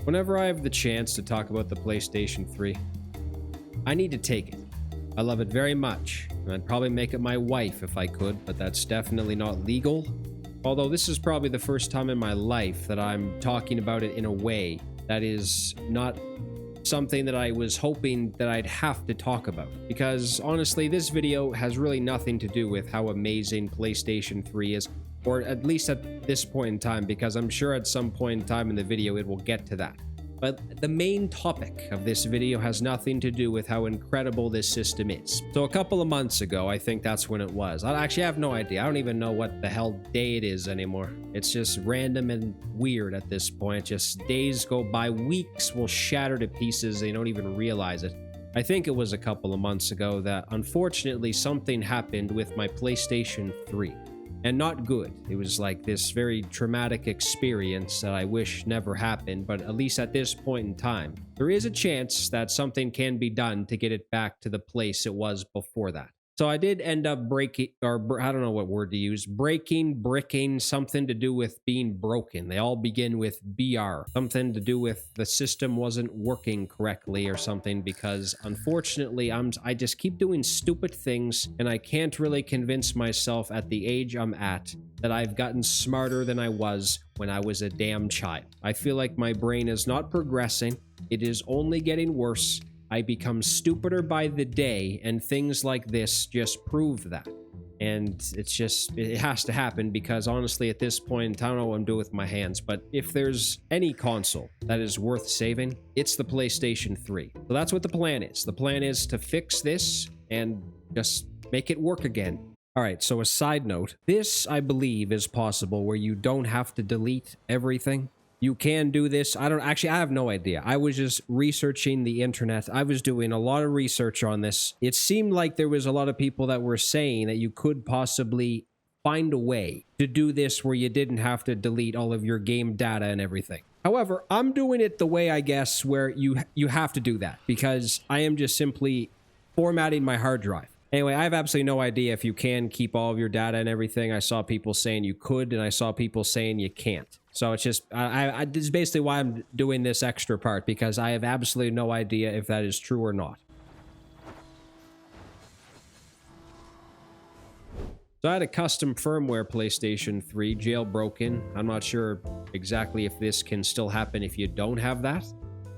Whenever I have the chance to talk about the PlayStation 3, I need to take it. I love it very much, and I'd probably make it my wife if I could, but that's definitely not legal. Although this is probably the first time in my life that I'm talking about it in a way that is not something that I was hoping that I'd have to talk about. Because honestly, this video has really nothing to do with how amazing PlayStation 3 is, or at least at this point in time, because I'm sure at some point in time in the video it will get to that. But the main topic of this video has nothing to do with how incredible this system is. So a couple of months ago, I think that's when it was. I actually have no idea. I don't even know what the hell day it is anymore. It's just random and weird at this point. Just days go by, weeks will shatter to pieces, and you don't even realize it. I think it was a couple of months ago that unfortunately something happened with my PlayStation 3. And not good. It was like this very traumatic experience that I wish never happened, but at least at this point in time, there is a chance that something can be done to get it back to the place it was before that. So I did end up breaking, or I don't know what word to use, bricking, something to do with being broken. They all begin with BR, something to do with the system wasn't working correctly or something, because unfortunately I just keep doing stupid things and I can't really convince myself at the age I'm at that I've gotten smarter than I was when I was a damn child. I feel like my brain is not progressing. It is only getting worse. I become stupider by the day, and things like this just prove that. And it has to happen, because honestly at this point, I don't know what I'm doing with my hands, but if there's any console that is worth saving, it's the PlayStation 3. So that's what the plan is. The plan is to fix this and just make it work again. Alright, so a side note, this I believe is possible where you don't have to delete everything. You can do this. I have no idea. I was just researching the internet. I was doing a lot of research on this. It seemed like there was a lot of people that were saying that you could possibly find a way to do this where you didn't have to delete all of your game data and everything. However, I'm doing it the way, I guess, where you have to do that, because I am just simply formatting my hard drive. Anyway, I have absolutely no idea if you can keep all of your data and everything. I saw people saying you could, and I saw people saying you can't. So it's just, this is basically why I'm doing this extra part, because I have absolutely no idea if that is true or not. So I had a custom firmware PlayStation 3 jailbroken. I'm not sure exactly if this can still happen if you don't have that.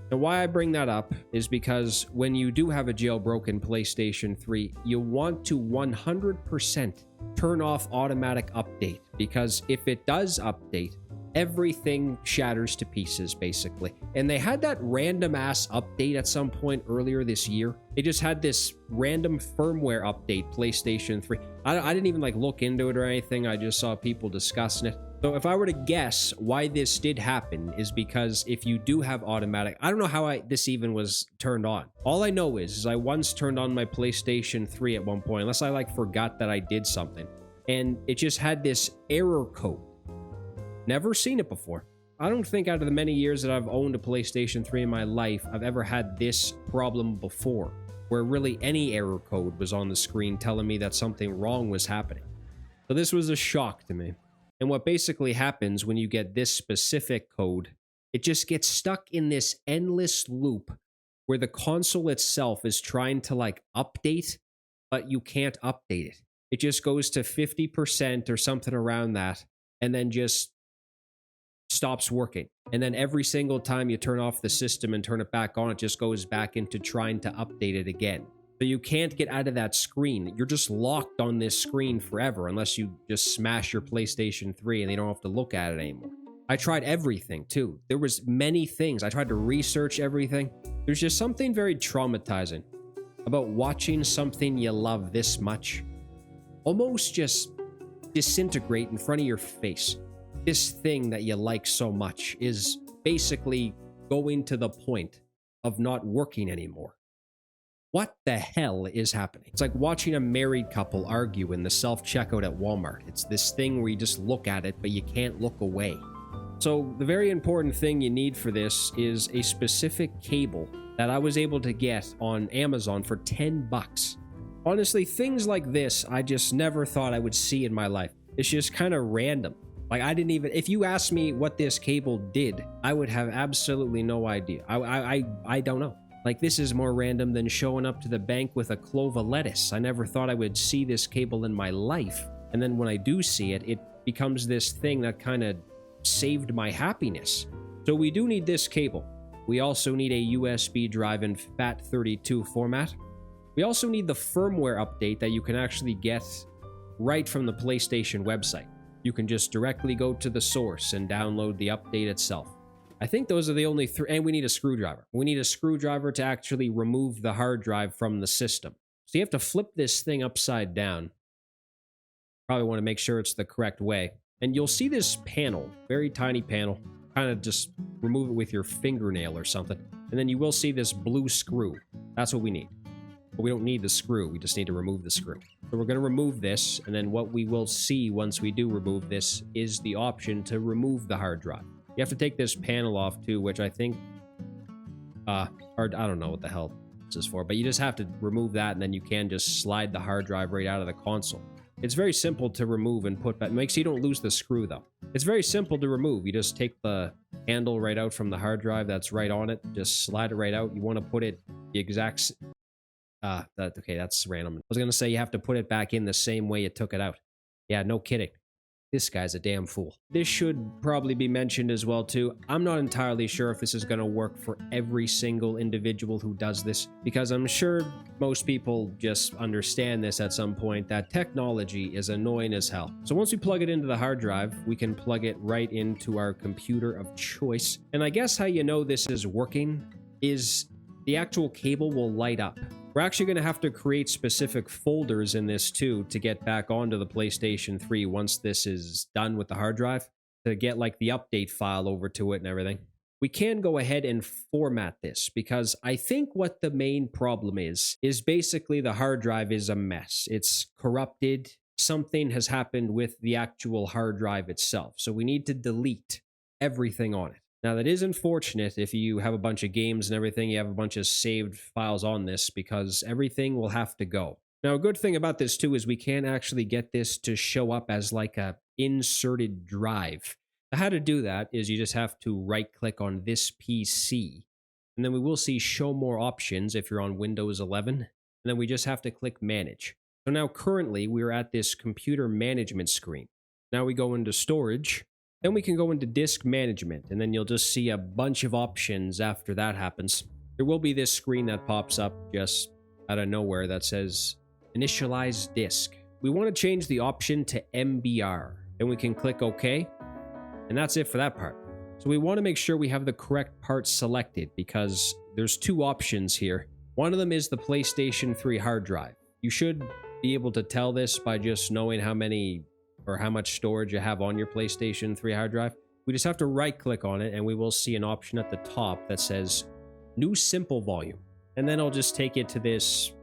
And why I bring that up is because when you do have a jailbroken PlayStation 3, you want to 100% turn off automatic update, because if it does update, everything shatters to pieces, basically. And they had that random ass update at some point earlier this year. They just had this random firmware update, PlayStation 3. I didn't even like look into it or anything. I just saw people discussing it. So if I were to guess why this did happen, is because if you do have automatic, I don't know how this even was turned on. All I know is I once turned on my PlayStation 3 at one point, unless I like forgot that I did something, and it just had this error code. Never seen it before. I don't think out of the many years that I've owned a PlayStation 3 in my life, I've ever had this problem before, where really any error code was on the screen telling me that something wrong was happening. So this was a shock to me. And what basically happens when you get this specific code, it just gets stuck in this endless loop where the console itself is trying to like update, but you can't update it. It just goes to 50% or something around that, and then just stops working. And then every single time you turn off the system and turn it back on, it just goes back into trying to update it again. So you can't get out of that screen. You're just locked on this screen forever unless you just smash your PlayStation 3 and they don't have to look at it anymore. I tried everything too. There was many things. I tried to research everything. There's just something very traumatizing about watching something you love this much almost just disintegrate in front of your face. This thing that you like so much is basically going to the point of not working anymore. What the hell is happening? It's like watching a married couple argue in the self-checkout at Walmart. It's this thing where you just look at it, but you can't look away. So the very important thing you need for this is a specific cable that I was able to get on Amazon for 10 bucks. Honestly, things like this, I just never thought I would see in my life. It's just kind of random. Like, I didn't even, if you asked me what this cable did, I would have absolutely no idea. I don't know. Like, this is more random than showing up to the bank with a clove of lettuce. I never thought I would see this cable in my life. And then when I do see it, it becomes this thing that kind of saved my happiness. So we do need this cable. We also need a USB drive in FAT32 format. We also need the firmware update that you can actually get right from the PlayStation website. You can just directly go to the source and download the update itself. I think those are the only three, and we need a screwdriver. We need a screwdriver to actually remove the hard drive from the system. So you have to flip this thing upside down. Probably want to make sure it's the correct way. And you'll see this panel, very tiny panel, kind of just remove it with your fingernail or something. And then you will see this blue screw. That's what we need. But we don't need the screw, we just need to remove the screw. So we're going to remove this, and then what we will see once we do remove this is the option to remove the hard drive. You have to take this panel off too, which I think, or I don't know what the hell this is for, but you just have to remove that, and then you can just slide the hard drive right out of the console. It's very simple to remove and put back. It makes you don't lose the screw though. It's very simple to remove. You just take the handle right out from the hard drive that's right on it, just slide it right out. You want to put it the exact okay, that's random. I was gonna say you have to put it back in the same way you took it out. Yeah, no kidding. This guy's a damn fool. This should probably be mentioned as well too. I'm not entirely sure if this is gonna work for every single individual who does this, because I'm sure most people just understand this at some point, that technology is annoying as hell. So once we plug it into the hard drive, we can plug it right into our computer of choice. And I guess how you know this is working is the actual cable will light up. We're actually going to have to create specific folders in this too to get back onto the PlayStation 3 once this is done with the hard drive, to get like the update file over to it and everything. We can go ahead and format this, because I think what the main problem is basically the hard drive is a mess. It's corrupted. Something has happened with the actual hard drive itself. So we need to delete everything on it. Now, that is unfortunate if you have a bunch of games and everything, you have a bunch of saved files on this, because everything will have to go. Now, a good thing about this too is we can actually get this to show up as like a inserted drive. Now, how to do that is you just have to right-click on this PC, and then we will see Show More Options if you're on Windows 11, and then we just have to click Manage. So now currently we're at this computer management screen. Now we go into Storage. Then we can go into disk management, and then you'll just see a bunch of options after that happens. There will be this screen that pops up just out of nowhere that says initialize disk. We want to change the option to MBR. Then we can click OK, and that's it for that part. So we want to make sure we have the correct part selected, because there's two options here. One of them is the PlayStation 3 hard drive. You should be able to tell this by just knowing how many or how much storage you have on your PlayStation 3 hard drive. We just have to right click on it, and we will see an option at the top that says New Simple Volume. And then I'll just take it to this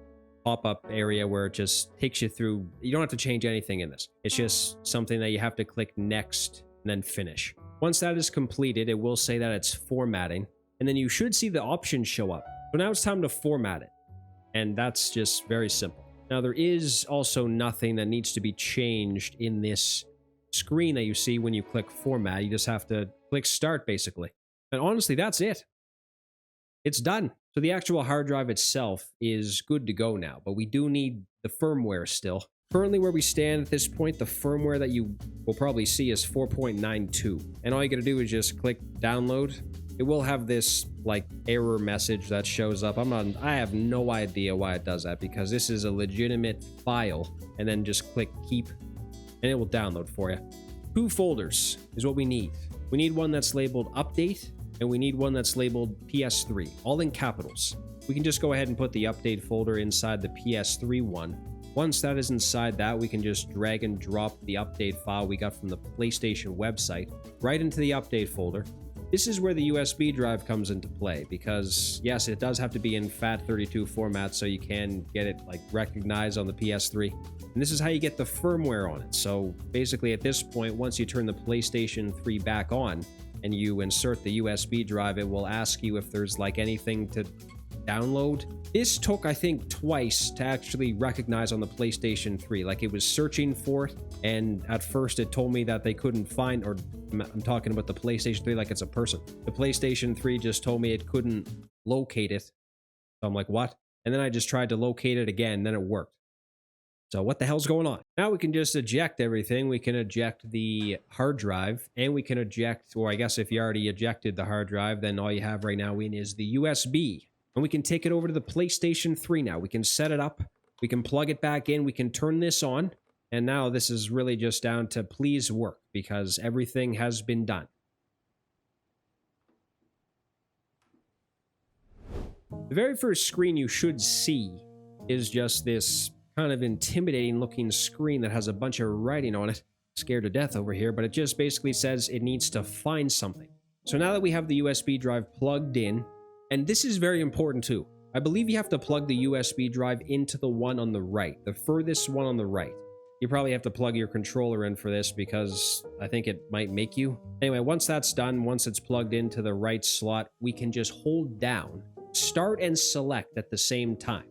pop-up area where it just takes you through. You don't have to change anything in this. It's just something that you have to click Next and then Finish. Once that is completed, it will say that it's formatting, and then you should see the options show up. So now it's time to format it. And that's just very simple. Now, there is also nothing that needs to be changed in this screen that you see when you click Format. You just have to click Start, basically. And honestly, that's it. It's done. So the actual hard drive itself is good to go now, but we do need the firmware still. Currently, where we stand at this point, the firmware that you will probably see is 4.92. And all you gotta do is just click Download. It will have this like error message that shows up. I have no idea why it does that, because this is a legitimate file. And then just click Keep, and it will download for you. 2 folders is what we need. We need one that's labeled Update, and we need one that's labeled PS3, all in capitals. We can just go ahead and put the Update folder inside the PS3 one. Once that is inside that, we can just drag and drop the update file we got from the PlayStation website right into the Update folder. This is where the USB drive comes into play, because yes, it does have to be in FAT32 format so you can get it like recognized on the PS3. And this is how you get the firmware on it. So basically at this point, once you turn the PlayStation 3 back on and you insert the USB drive, it will ask you if there's like anything to download. This took, I think, twice to actually recognize on the PlayStation 3. Like, it was searching for it, and at first it told me that they couldn't find, or I'm talking about the PlayStation 3 like it's a person. The PlayStation 3 just told me it couldn't locate it. So I'm like, what? And then I just tried to locate it again, then it worked. So what the hell's going on? Now we can just eject everything. We can eject the hard drive, and we can eject, or I guess if you already ejected the hard drive, then all you have right now in is the USB. And we can take it over to the PlayStation 3 now. We can set it up. We can plug it back in. We can turn this on. And now this is really just down to please work, because everything has been done. The very first screen you should see is just this kind of intimidating looking screen that has a bunch of writing on it. Scared to death over here, but it just basically says it needs to find something. So now that we have the USB drive plugged in, and this is very important too. I believe you have to plug the USB drive into the one on the right, the furthest one on the right. You probably have to plug your controller in for this because I think it might make you. Anyway, once that's done, once it's plugged into the right slot, we can just hold down, start and select at the same time,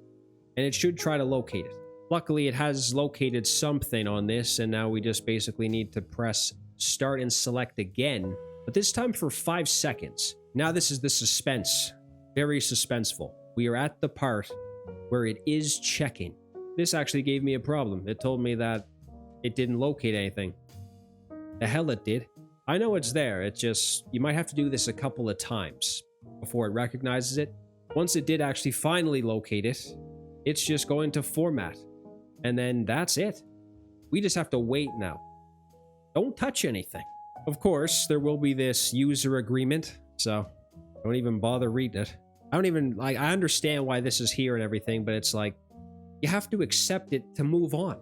and it should try to locate it. Luckily, it has located something on this, and now we just basically need to press start and select again, but this time for 5 seconds. Now this is the suspense. Very suspenseful. We are at the part where it is checking. This actually gave me a problem. It told me that it didn't locate anything. The hell it did. I know it's there. It's just, you might have to do this a couple of times before it recognizes it. Once it did actually finally locate it, it's just going to format. And then that's it. We just have to wait now. Don't touch anything. Of course, there will be this user agreement, so don't even bother reading it. I understand why this is here and everything, but it's like, you have to accept it to move on.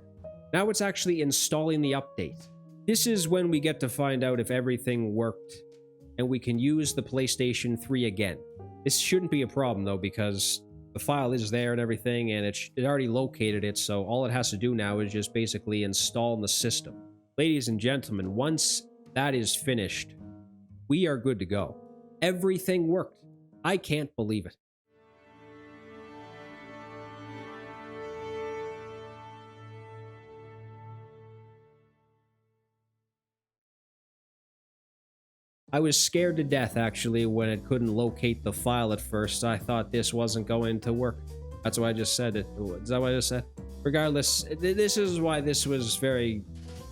Now it's actually installing the update. This is when we get to find out if everything worked and we can use the PlayStation 3 again. This shouldn't be a problem though, because the file is there and everything, and it already located it, so all it has to do now is just basically install the system. Ladies and gentlemen, once that is finished, we are good to go. Everything worked. I can't believe it. I was scared to death, actually, when it couldn't locate the file at first. I thought this wasn't going to work. That's why I just said it. Is that what I just said? Regardless, this is why this was very,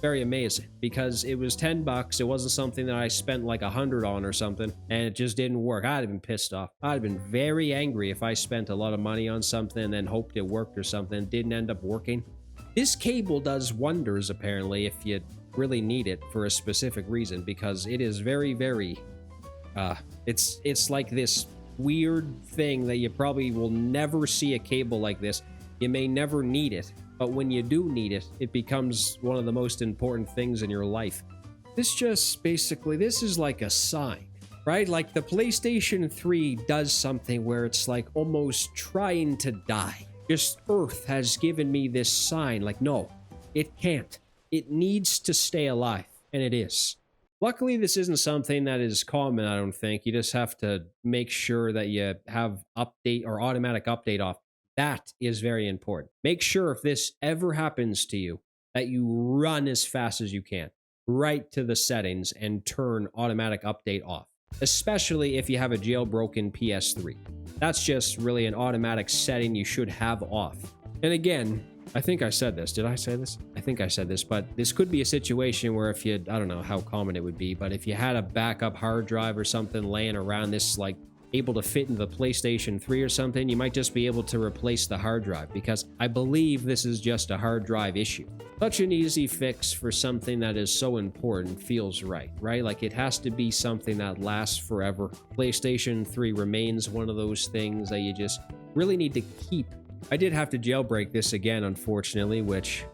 very amazing. Because it was $10. It wasn't something that I spent like $100 on or something, and it just didn't work. I'd have been pissed off. I'd have been very angry if I spent a lot of money on something and then hoped it worked or something. It didn't end up working. This cable does wonders, apparently, if you really need it for a specific reason, because it is very, very it's like this weird thing that you probably will never see a cable like this. You may never need it, but when you do need it, it becomes one of the most important things in your life. This just basically, this is like a sign, right? Like the PlayStation 3 does something where it's like almost trying to die. Just Earth has given me this sign, like, no, it can't. It needs to stay alive, and it is. Luckily, this isn't something that is common, I don't think. You just have to make sure that you have update or automatic update off. That is very important. Make sure if this ever happens to you, that you run as fast as you can, right to the settings, and turn automatic update off. Especially if you have a jailbroken PS3. That's just really an automatic setting you should have off. And again, I think I said this. Did I say this? I think I said this, but this could be a situation where if you, I don't know how common it would be, but if you had a backup hard drive or something laying around, this like able to fit into the PlayStation 3 or something, you might just be able to replace the hard drive, because I believe this is just a hard drive issue. Such an easy fix for something that is so important feels right? Like it has to be something that lasts forever. PlayStation 3 remains one of those things that you just really need to keep. I did have to jailbreak this again, unfortunately, which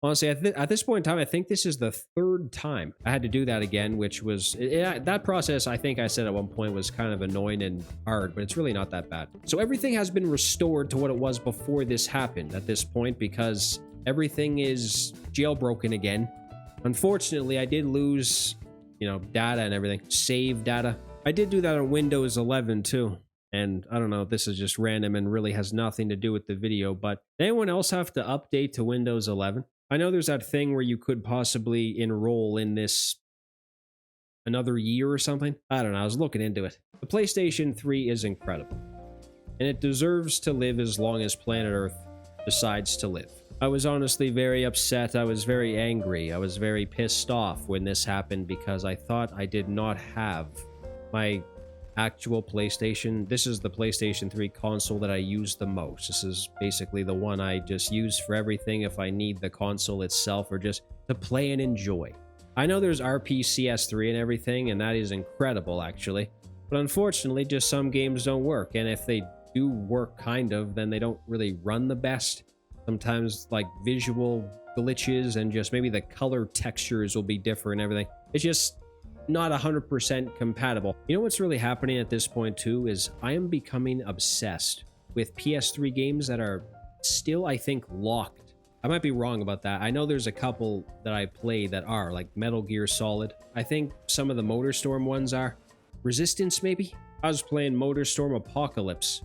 honestly, at this point in time, I think this is the 3rd time I had to do that again, which was, that process, I think I said at one point, was kind of annoying and hard, but it's really not that bad. So everything has been restored to what it was before this happened at this point, because everything is jailbroken again. Unfortunately, I did lose, data and everything, save data. I did do that on Windows 11 too. And I don't know, this is just random and really has nothing to do with the video, but did anyone else have to update to Windows 11? I know there's that thing where you could possibly enroll in this another year or something. I don't know, I was looking into it. The PlayStation 3 is incredible, and it deserves to live as long as planet Earth decides to live. I was honestly very upset. I was very angry. I was very pissed off when this happened because I thought I did not have my actual PlayStation. This is the PlayStation 3 console that I use the most. This is basically the one I just use for everything if I need the console itself or just to play and enjoy. I know there's RPCS3 and everything, and that is incredible actually, but unfortunately just some games don't work, and if they do work kind of, then they don't really run the best. Sometimes like visual glitches and just maybe the color textures will be different and everything. It's just not 100% compatible. You know what's really happening at this point too is I am becoming obsessed with PS3 games that are still, I think, locked. I might be wrong about that. I know there's a couple that I play that are, like Metal Gear Solid. I think some of the MotorStorm ones are. Resistance, maybe? I was playing MotorStorm Apocalypse.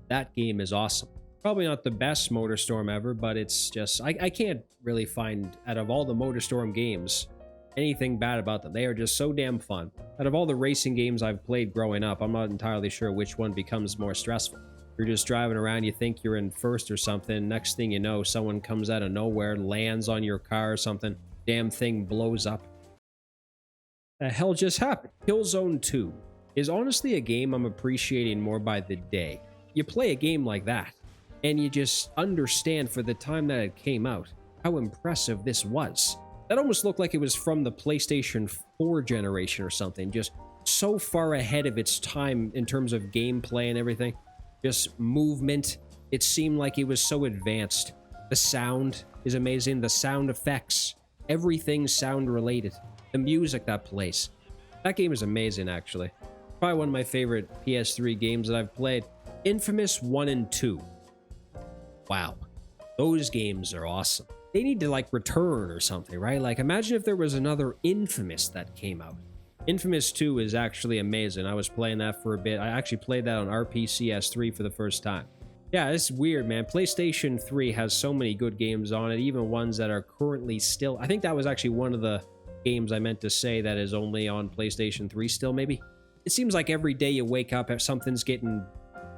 That game is awesome. Probably not the best MotorStorm ever, but it's just... I can't really find, out of all the MotorStorm games, anything bad about them. They are just so damn fun. Out of all the racing games I've played growing up, I'm not entirely sure which one becomes more stressful. You're just driving around, you think you're in first or something, next thing you know, someone comes out of nowhere, lands on your car or something, damn thing blows up. The hell just happened? Killzone 2 is honestly a game I'm appreciating more by the day. You play a game like that, and you just understand for the time that it came out, how impressive this was. That almost looked like it was from the PlayStation 4 generation or something, just so far ahead of its time in terms of gameplay and everything. Just movement, it seemed like it was so advanced. The sound is amazing, the sound effects, everything sound related. The music that plays. That game is amazing, actually. Probably one of my favorite PS3 games that I've played. Infamous 1 and 2. Wow. Those games are awesome. They need to, like, return or something, right? Like, imagine if there was another Infamous that came out. Infamous 2 is actually amazing. I was playing that for a bit. I actually played that on RPCS3 for the first time. Yeah, it's weird, man. PlayStation 3 has so many good games on it, even ones that are currently still... I think that was actually one of the games I meant to say that is only on PlayStation 3 still, maybe. It seems like every day you wake up, something's getting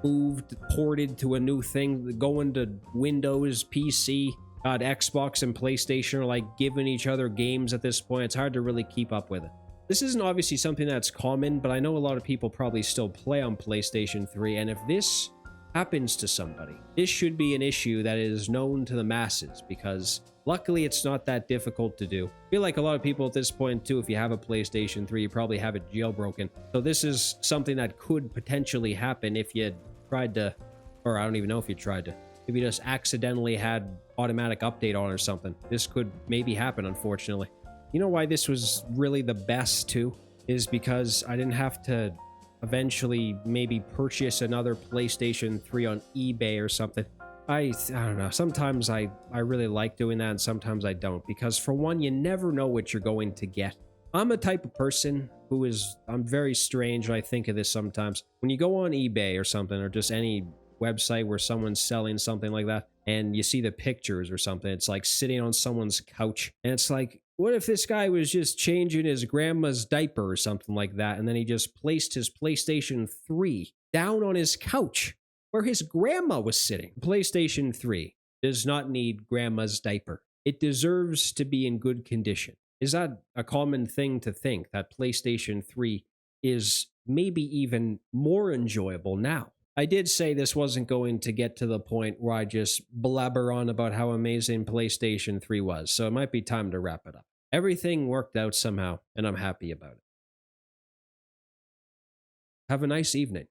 moved, ported to a new thing, going to Windows, PC. God, Xbox and PlayStation are like giving each other games at this point. It's hard to really keep up with it. This isn't obviously something that's common, but I know a lot of people probably still play on PlayStation 3, and if this happens to somebody, this should be an issue that is known to the masses, because luckily it's not that difficult to do. I feel like a lot of people at this point too, if you have a PlayStation 3, you probably have it jailbroken. So this is something that could potentially happen if you tried to, or I don't even know if you tried to, if you just accidentally had automatic update on or something. This could maybe happen, unfortunately. You know why this was really the best too? Is because I didn't have to eventually maybe purchase another PlayStation 3 on eBay or something. I don't know. Sometimes I really like doing that, and sometimes I don't. Because for one, you never know what you're going to get. I'm a type of person who is... I'm very strange when I think of this sometimes. When you go on eBay or something, or just any website where someone's selling something like that, and you see the pictures or something, it's like sitting on someone's couch, and it's like, what if this guy was just changing his grandma's diaper or something like that, and then he just placed his PlayStation 3 down on his couch where his grandma was sitting? PlayStation 3 does not need grandma's diaper. It deserves to be in good condition. Is that a common thing to think, that PlayStation 3 is maybe even more enjoyable now? I did say this wasn't going to get to the point where I just blabber on about how amazing PlayStation 3 was, so it might be time to wrap it up. Everything worked out somehow, and I'm happy about it. Have a nice evening.